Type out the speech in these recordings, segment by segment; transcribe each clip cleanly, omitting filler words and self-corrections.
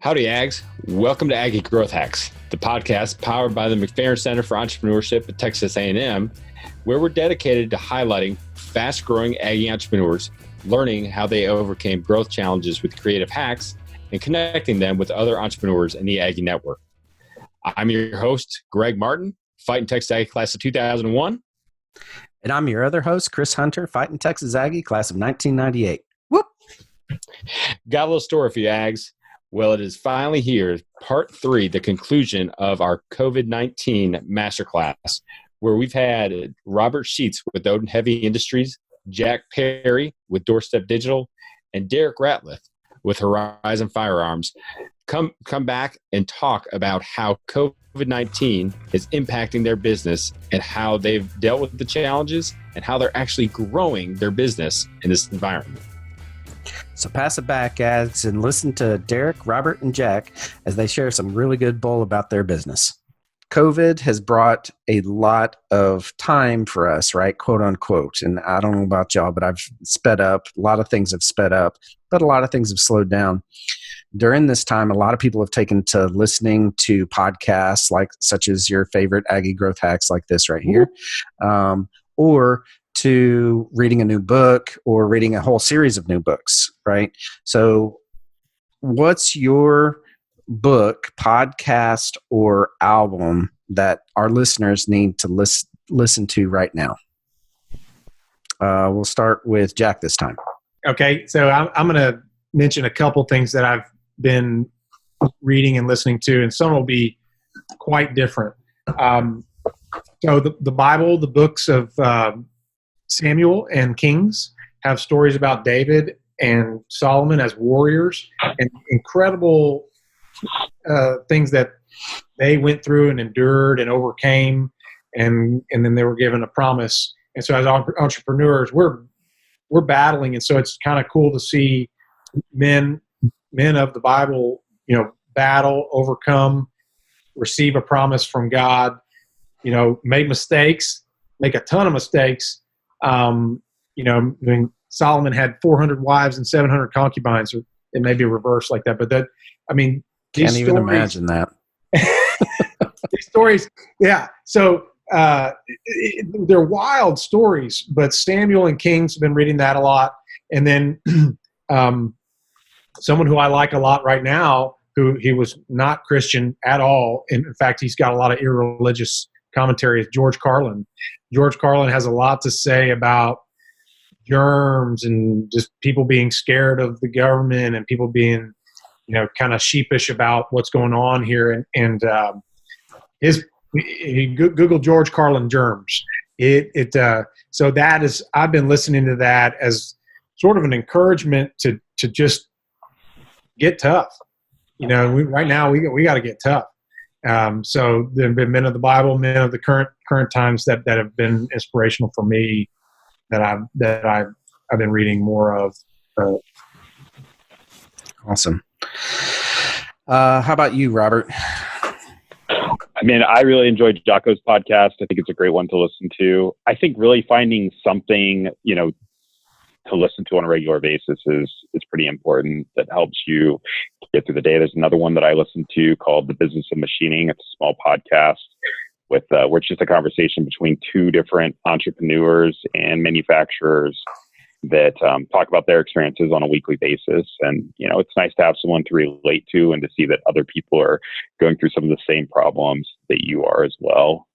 Howdy Ags. Welcome to Aggie Growth Hacks, the podcast powered by the McFerrin Center for Entrepreneurship at Texas A&M, where we're dedicated to highlighting fast-growing Aggie entrepreneurs, learning how they overcame growth challenges with creative hacks, and connecting them with other entrepreneurs in the Aggie network. I'm your host, Greg Martin, Fighting Texas Aggie class of 2001. And I'm your other host, Chris Hunter, Fighting Texas Aggie class of 1998. Whoop! Got a little story for you, Ags. Well, it is finally here, part 3, the conclusion of our COVID-19 MasterClass, where we've had Robert.sheets with Odin Heavy Industries, Jack Perry with Doorstep Digital, and Derrick Ratliff with Horizon Firearms come back and talk about how COVID-19 is impacting their business and how they've dealt with the challenges and how they're actually growing their business in this environment. So pass it back, Ags, and listen to Derrick, Robert, and Jack as they share some really good bull about their business. COVID has brought a lot of time for us, right? Quote unquote. And I don't know about y'all, but I've sped up. A lot of things have sped up, but a lot of things have slowed down. During this time, a lot of people have taken to listening to podcasts such as your favorite Aggie Growth Hacks like this right here, or to reading a new book or reading a whole series of new books, right? So what's your book, podcast, or album that our listeners need to listen to right now? We'll start with Jack this time. Okay, so I'm going to mention a couple things that I've been reading and listening to, and some will be quite different. So the Bible, the books of Samuel and Kings have stories about David and Solomon as warriors and incredible things that they went through and endured and overcame, and then they were given a promise. And so as entrepreneurs, we're battling, and so it's kind of cool to see men of the Bible, battle, overcome, receive a promise from God, make mistakes, make a ton of mistakes. Solomon had 400 wives and 700 concubines, or it may be reversed like that. But can't even imagine that. These stories, yeah. So they're wild stories. But Samuel and Kings, have been reading that a lot, and then someone who I like a lot right now, who he was not Christian at all. In fact, he's got a lot of irreligious commentary, is George Carlin. George Carlin has a lot to say about germs and just people being scared of the government and people being, kind of sheepish about what's going on here. And Google George Carlin germs. So that is, I've been listening to that as sort of an encouragement to just get tough. Right now we got to get tough. So there have been men of the Bible, men of the current times that have been inspirational for me, that I've been reading more of. Awesome. How about you, Robert? I really enjoyed Jocko's podcast. I think it's a great one to listen to. I think really finding something, to listen to on a regular basis is pretty important. That helps you get through the day. There's another one that I listen to called The Business of Machining. It's a small podcast with where it's just a conversation between two different entrepreneurs and manufacturers that talk about their experiences on a weekly basis. And, it's nice to have someone to relate to and to see that other people are going through some of the same problems that you are as well.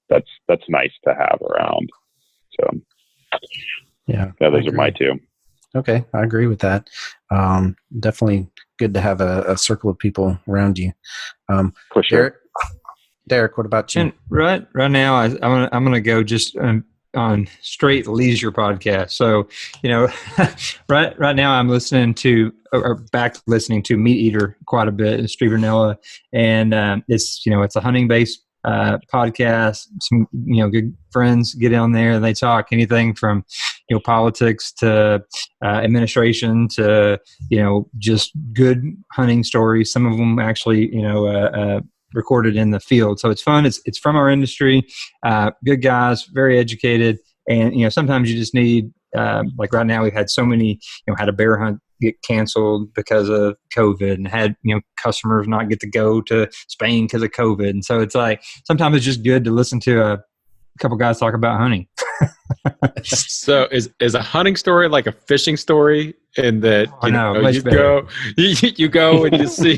That's nice to have around. So, yeah, those are my two. Okay, I agree with that. Definitely good to have a circle of people around you. For sure. Derrick, what about you? And right now, I'm gonna go just on straight leisure podcast. So, right now I'm listening to MeatEater quite a bit. It's Rinella, and it's a hunting based podcast. Some good friends get on there and they talk anything from politics to administration to just good hunting stories. Some of them actually recorded in the field, so it's fun. It's from our industry. Good guys, very educated, and sometimes you just need like right now we've had so many had a bear hunt get canceled because of COVID, and had, customers not get to go to Spain because of COVID. And so it's like, sometimes it's just good to listen to a couple guys talk about hunting. So is a hunting story like a fishing story, in that you go and you see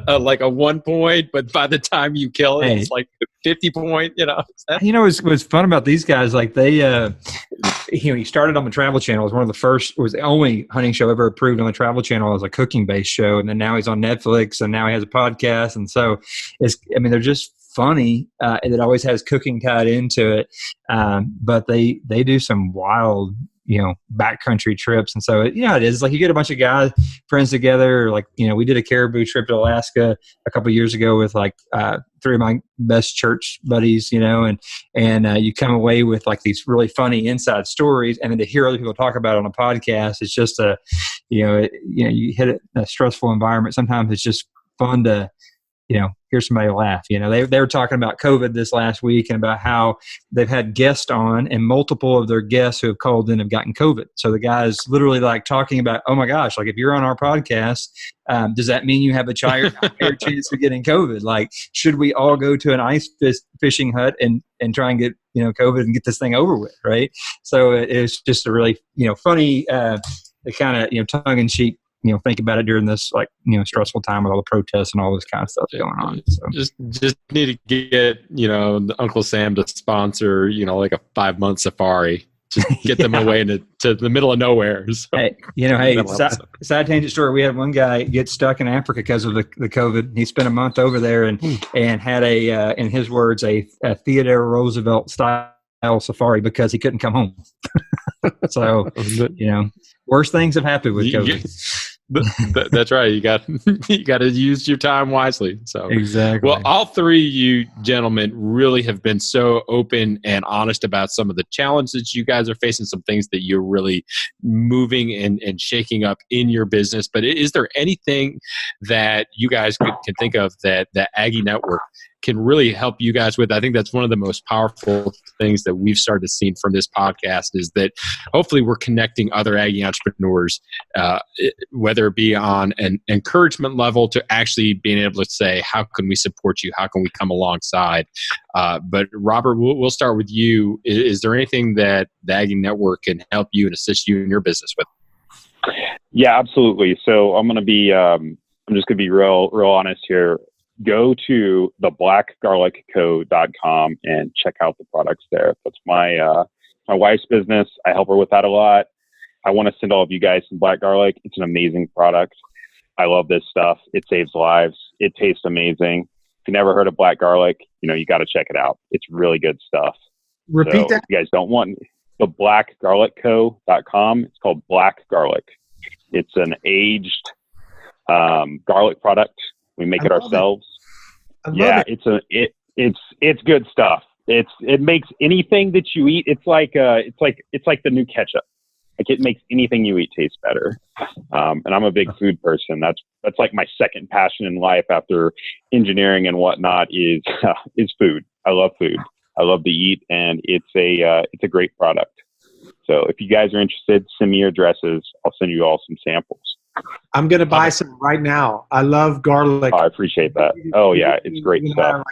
like a 1 point, but by the time you kill it, it's like 50 point. What's fun about these guys, like they he started on the Travel Channel. It was the only hunting show ever approved on the Travel Channel as a cooking based show, and then now he's on Netflix, and now he has a podcast. And so they're just funny, and it always has cooking tied into it, but they do some wild backcountry trips. And so it is like you get a bunch of guys, friends together, like we did a caribou trip to Alaska a couple of years ago with like 3 of my best church buddies, and you come away with like these really funny inside stories, and then to hear other people talk about it on a podcast, it's just you hit a stressful environment. Sometimes it's just fun to hear somebody laugh. They were talking about COVID this last week, and about how they've had guests on, and multiple of their guests who have called in have gotten COVID. So the guys literally like talking about, oh my gosh, like if you're on our podcast, does that mean you have a higher chance of getting COVID? Like, should we all go to an ice fishing hut and try and get, COVID and get this thing over with? Right. So it's just a really, funny, kind of, tongue in cheek, think about it during this stressful time with all the protests and all this kind of stuff going on. So just need to get Uncle Sam to sponsor like a 5-month safari. Just get them away to the middle of nowhere. So. Hey, side tangent story. We had one guy get stuck in Africa because of the COVID. He spent a month over there and had in his words, a Theodore Roosevelt style safari because he couldn't come home. So worse things have happened with COVID. That's right. You got to use your time wisely. So exactly. Well, all three of you gentlemen really have been so open and honest about some of the challenges you guys are facing, some things that you're really moving and shaking up in your business. But is there anything that you guys can think of that the Aggie Network can really help you guys with? I think that's one of the most powerful things that we've started to see from this podcast, is that hopefully we're connecting other Aggie entrepreneurs, whether it be on an encouragement level to actually being able to say, how can we support you? How can we come alongside? But Robert, we'll start with you. Is there anything that the Aggie Network can help you and assist you in your business with? Yeah, absolutely. So I'm just going to be real honest here. Go to theblackgarlicco.com and check out the products there. That's my wife's business. I help her with that a lot. I want to send all of you guys some black garlic. It's an amazing product. I love this stuff. It saves lives. It tastes amazing. If you never heard of black garlic, you got to check it out. It's really good stuff. Repeat that. If you guys don't want theblackgarlicco.com. It's called Black Garlic. It's an aged garlic product. We make it ourselves. It's good stuff. It makes anything that you eat. It's like the new ketchup. Like, it makes anything you eat taste better. And I'm a big food person. That's like my second passion in life after engineering and whatnot is food. I love food. I love to eat, and it's a great product. So if you guys are interested, send me your addresses. I'll send you all some samples. I'm going to buy some right now. I love garlic. Oh, I appreciate that. Oh, yeah. It's great stuff.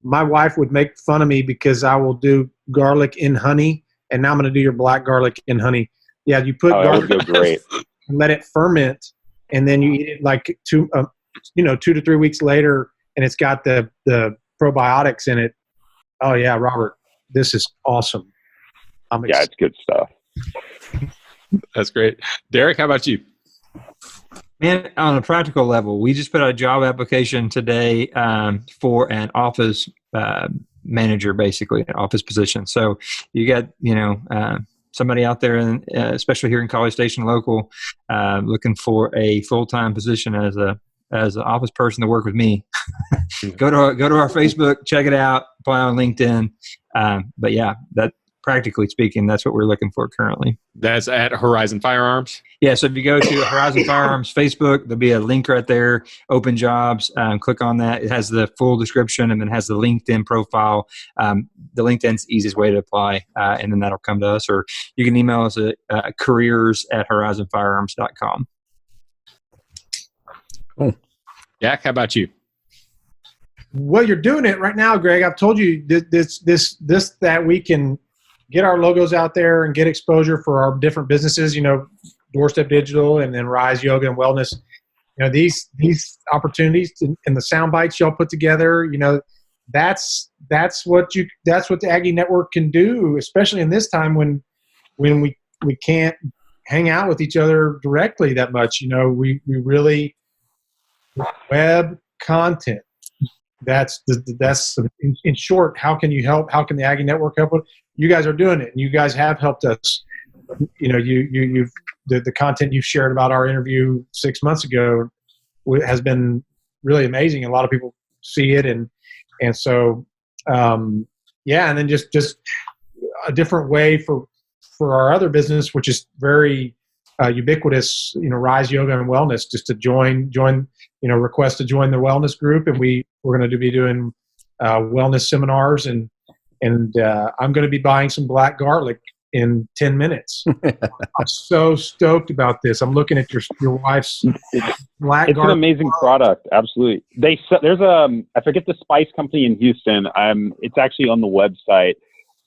My wife would make fun of me because I will do garlic in honey, and now I'm going to do your black garlic in honey. Yeah, you put garlic that would go great. and let it ferment, and then you eat it like 2 to 3 weeks later, and it's got the probiotics in it. Oh, yeah, Robert, this is awesome. Yeah, it's good stuff. That's great. Derrick, how about you? Man, on a practical level, we just put out a job application today for an office manager, basically an office position. So you got, somebody out there, especially here in College Station local, looking for a full-time position as an office person to work with me. Go to our Facebook, check it out, apply on LinkedIn. But yeah, that practically speaking, that's what we're looking for currently. That's at Horizon Firearms. Yeah, so if you go to Horizon Firearms Facebook, there'll be a link right there, open jobs, click on that. It has the full description and then has the LinkedIn profile. The LinkedIn's the easiest way to apply, and then that'll come to us. Or you can email us at careers@horizonfirearms.com. Cool. Jack, how about you? Well, you're doing it right now, Greg. I've told you this that we can get our logos out there and get exposure for our different businesses. Doorstep Digital and then Rize Yoga and Wellness. These opportunities and the sound bites y'all put together. That's what the Aggie Network can do, especially in this time when we can't hang out with each other directly that much. We really web content. That's in short. How can you help? How can the Aggie Network help? You guys are doing it, and you guys have helped us. You've the content you've shared about our interview 6 months ago has been really amazing. A lot of people see it, and so and then just a different way for our other business, which is very ubiquitous. Rize Yoga and Wellness, just to join. Request to join the wellness group, and we're going to be doing wellness seminars, and I'm going to be buying some black garlic in 10 minutes. I'm so stoked about this. I'm looking at your wife's black garlic. It's an amazing product. Absolutely. There's I forget the spice company in Houston. It's actually on the website.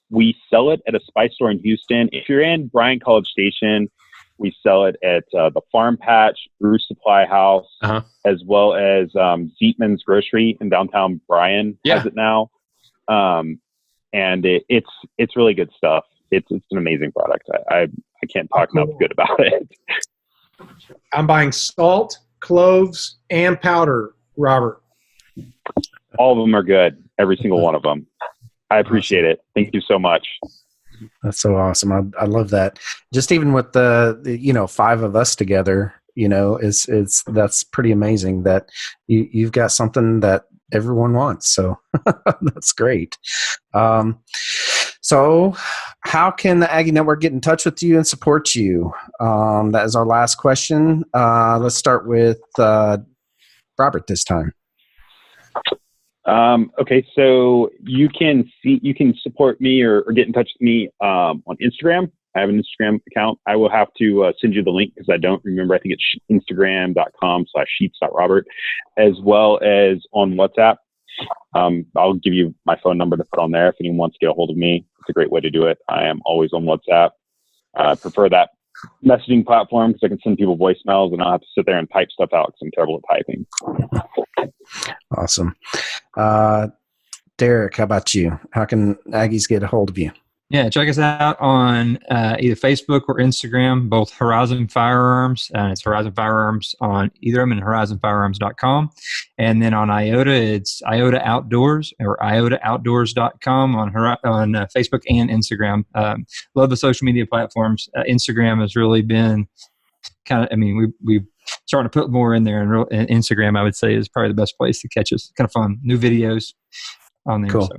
We sell it at a spice store in Houston. If you're in Bryan College Station, we sell it at the Farm Patch, Bruce Supply House, as well as Zeetman's Grocery in downtown Bryan has it now. And it's really good stuff. It's an amazing product. I can't talk enough good about it. I'm buying salt, cloves, and powder, Robert. All of them are good. Every single one of them. I appreciate it. Thank you so much. That's so awesome. I love that. Just even with the 5 of us together, that's pretty amazing that you've got something that everyone wants. So that's great. So how can the Aggie Network get in touch with you and support you? That is our last question. Let's start with Robert this time. Okay, so you can support me or get in touch with me on Instagram. I have an Instagram account. I will have to send you the link because I don't remember. I think it's instagram.com/sheets.robert, as well as on WhatsApp. I'll give you my phone number to put on there if anyone wants to get a hold of me. It's a great way to do it. I am always on WhatsApp. I prefer that messaging platform because I can send people voicemails and I don't have to sit there and type stuff out because I'm terrible at typing. Awesome. Derrick, how about you? How can Aggies get a hold of you? Yeah, check us out on either Facebook or Instagram, both Horizon Firearms. It's Horizon Firearms on either of them, and horizonfirearms.com. And then on IOTA, it's IOTA Outdoors or iotaoutdoors.com on Facebook and Instagram. Love the social media platforms. Instagram has really been we've starting to put more in there, and Instagram, I would say, is probably the best place to catch us. Kind of fun. New videos on there. Cool. So.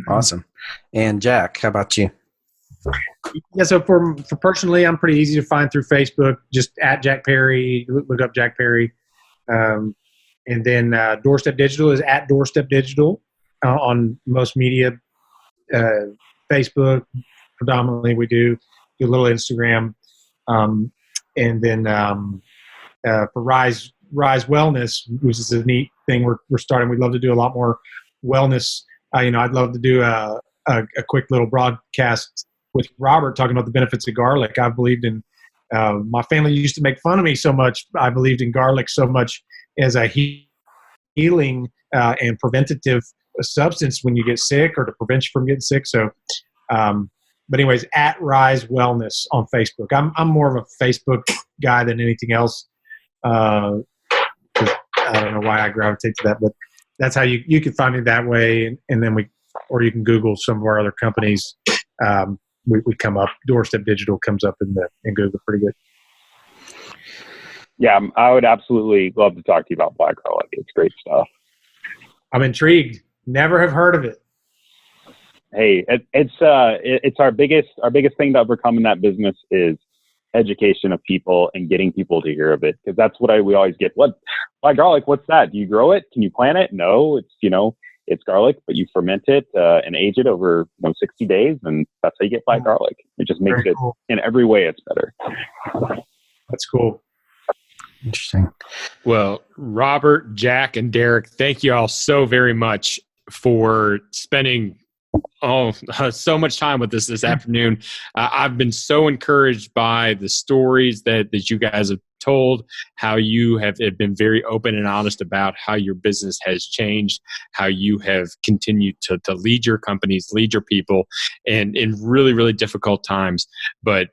Awesome. And Jack, how about you? Yeah, so for personally, I'm pretty easy to find through Facebook, just at Jack Perry, look up Jack Perry. And then Doorstep Digital is at Doorstep Digital on most media. Facebook, predominantly we do a little Instagram. And then for Rize Wellness, which is a neat thing we're starting, we'd love to do a lot more wellness. I'd love to do a quick little broadcast with Robert talking about the benefits of garlic. I believed in, my family used to make fun of me so much. I believed in garlic so much as a healing and preventative substance when you get sick or to prevent you from getting sick. So, but anyways, at Rize Wellness on Facebook. I'm more of a Facebook guy than anything else. I don't know why I gravitate to that, but that's how you can find me that way. And then or you can Google some of our other companies. We come up, Doorstep Digital comes up in Google pretty good. Yeah, I would absolutely love to talk to you about black garlic. It's great stuff. I'm intrigued. Never have heard of it. Hey, it's our biggest thing to overcome in that business is education of people and getting people to hear of it, because that's what we always get. Why garlic? What's that? Do you grow it? Can you plant it? No, it's garlic, but you ferment it and age it over 60 days, and that's how you get fried garlic. It just makes it cool. In every way it's better. That's cool. Interesting. Well, Robert, Jack, and Derrick, thank you all so very much for spending so much time with us this afternoon. I've been so encouraged by the stories that you guys have told, how you have been very open and honest about how your business has changed, how you have continued to lead your companies, lead your people in really, really difficult times. But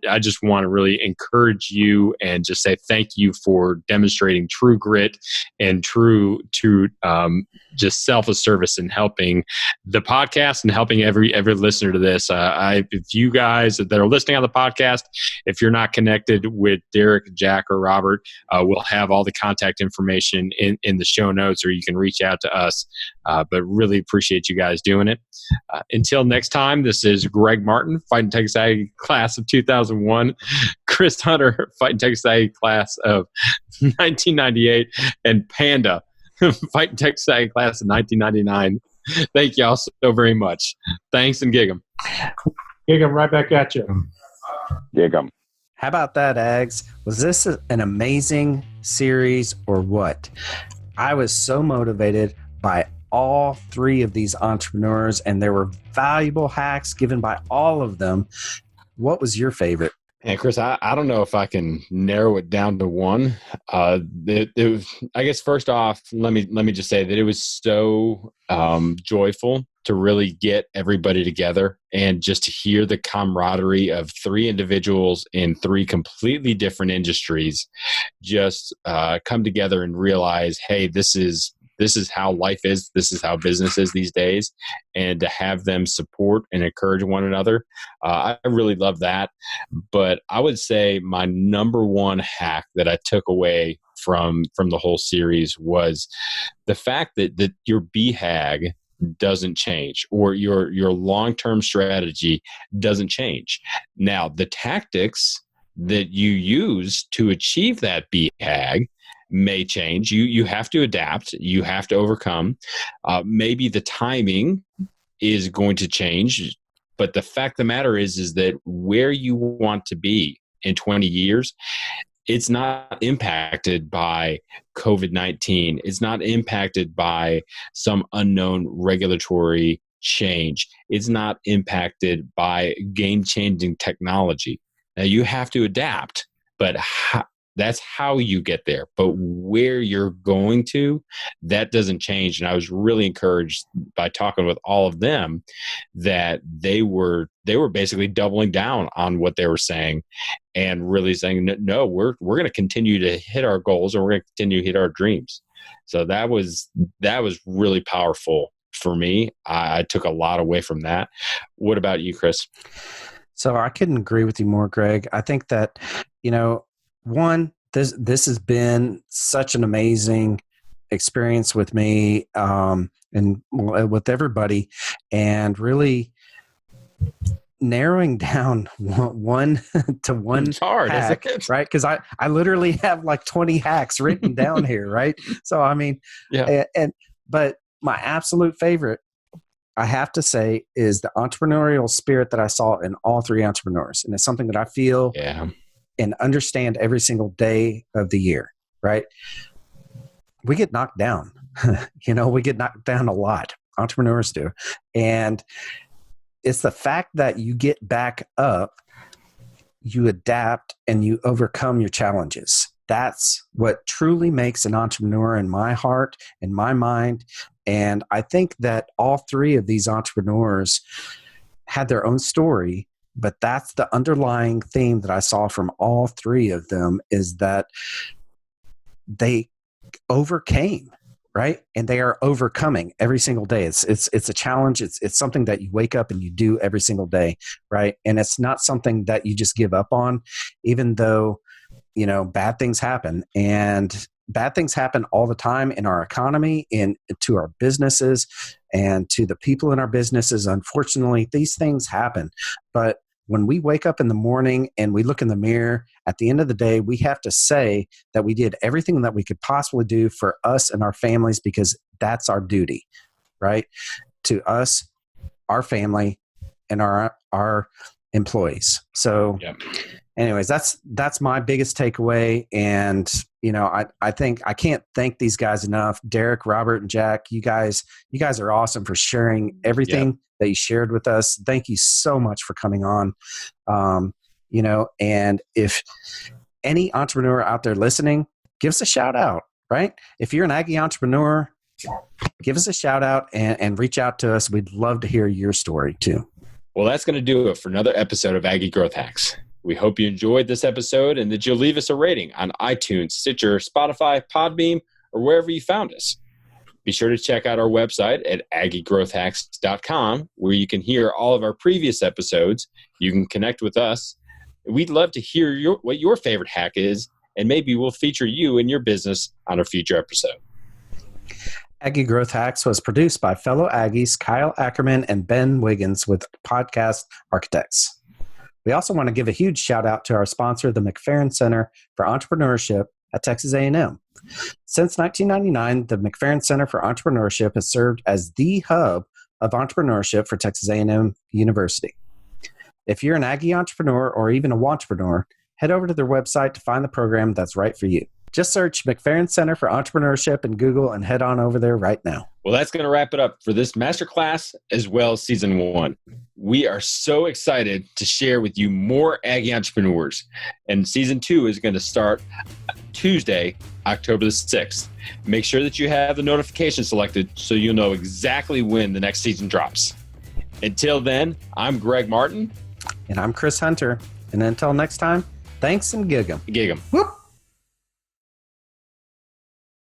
I just want to really encourage you and just say thank you for demonstrating true grit and true just selfless service in helping the podcast and helping every listener to this. If you guys that are listening on the podcast, if you're not connected with Derrick, Jack, or Robert, we'll have all the contact information in the show notes, or you can reach out to us. But really appreciate you guys doing it. Until next time, this is Greg Martin, Fighting Texas Aggie class of 2001, Chris Hunter, Fighting Texas Aggie class of 1998, and Panda, Fighting Texas Aggie class of 1999. Thank y'all so very much. Thanks, and gig 'em. Gig 'em right back at you. Gig 'em. How about that, Ags? Was this an amazing series or what? I was so motivated by all three of these entrepreneurs, and there were valuable hacks given by all of them. What was your favorite? And Chris, I don't know if I can narrow it down to one. I guess first off, let me just say that it was so joyful to really get everybody together and just to hear the camaraderie of three individuals in three completely different industries just come together and realize, hey, this is how life is. This is how business is these days. And to have them support and encourage one another. I really love that. But I would say my number one hack that I took away from the whole series was the fact that your BHAG doesn't change, or your long-term strategy doesn't change. Now, the tactics that you use to achieve that BHAG may change. You have to adapt. You have to overcome. Maybe the timing is going to change, but the fact of the matter is that where you want to be in 20 years, it's not impacted by COVID-19. It's not impacted by some unknown regulatory change. It's not impacted by game-changing technology. Now, you have to adapt, but that's how you get there. But where you're going to, that doesn't change. And I was really encouraged by talking with all of them that they were basically doubling down on what they were saying and really saying, no, we're going to continue to hit our goals, and we're going to continue to hit our dreams. So that was really powerful for me. I took a lot away from that. What about you, Chris? So I couldn't agree with you more, Greg. I think that, one, this has been such an amazing experience with me and with everybody, and really narrowing down one to one it's hard, hack, isn't it? right? Because I literally have like 20 hacks written down here, right? So I mean, yeah. But my absolute favorite, I have to say, is the entrepreneurial spirit that I saw in all three entrepreneurs, and it's something that I feel and understand every single day of the year, right? We get knocked down. We get knocked down a lot. Entrepreneurs do. And it's the fact that you get back up, you adapt, and you overcome your challenges. That's what truly makes an entrepreneur in my heart, in my mind. And I think that all three of these entrepreneurs had their own story, but that's the underlying theme that I saw from all three of them, is that they overcame, right? And they are overcoming every single day. It's a challenge. It's something that you wake up and you do every single day, right? And it's not something that you just give up on, even though, bad things happen. And bad things happen all the time in our economy and to our businesses and to the people in our businesses. Unfortunately, these things happen. But when we wake up in the morning and we look in the mirror, at the end of the day, we have to say that we did everything that we could possibly do for us and our families, because that's our duty, right? To us, our family, and our employees. So anyways, that's my biggest takeaway. And, I think I can't thank these guys enough. Derrick, Robert, and Jack, you guys are awesome for sharing everything that you shared with us. Thank you so much for coming on. And if any entrepreneur out there listening, give us a shout out, right? If you're an Aggie entrepreneur, give us a shout out and reach out to us. We'd love to hear your story too. Well, that's going to do it for another episode of Aggie Growth Hacks. We hope you enjoyed this episode and that you'll leave us a rating on iTunes, Stitcher, Spotify, Podbeam, or wherever you found us. Be sure to check out our website at aggiegrowthhacks.com, where you can hear all of our previous episodes. You can connect with us. We'd love to hear what your favorite hack is, and maybe we'll feature you and your business on a future episode. Aggie Growth Hacks was produced by fellow Aggies Kyle Ackerman and Ben Wiggins with Podcast Architects. We also want to give a huge shout out to our sponsor, the McFerrin Center for Entrepreneurship at Texas A&M. Since 1999, the McFerrin Center for Entrepreneurship has served as the hub of entrepreneurship for Texas A&M University. If you're an Aggie entrepreneur or even a wantrepreneur, head over to their website to find the program that's right for you. Just search McFerrin Center for Entrepreneurship in Google and head on over there right now. Well, that's going to wrap it up for this masterclass as well as season 1. We are so excited to share with you more Aggie entrepreneurs. And season 2 is going to start Tuesday, October the 6th. Make sure that you have the notification selected so you'll know exactly when the next season drops. Until then, I'm Greg Martin. And I'm Chris Hunter. And until next time, thanks and gig 'em. Gig 'em. Whoop.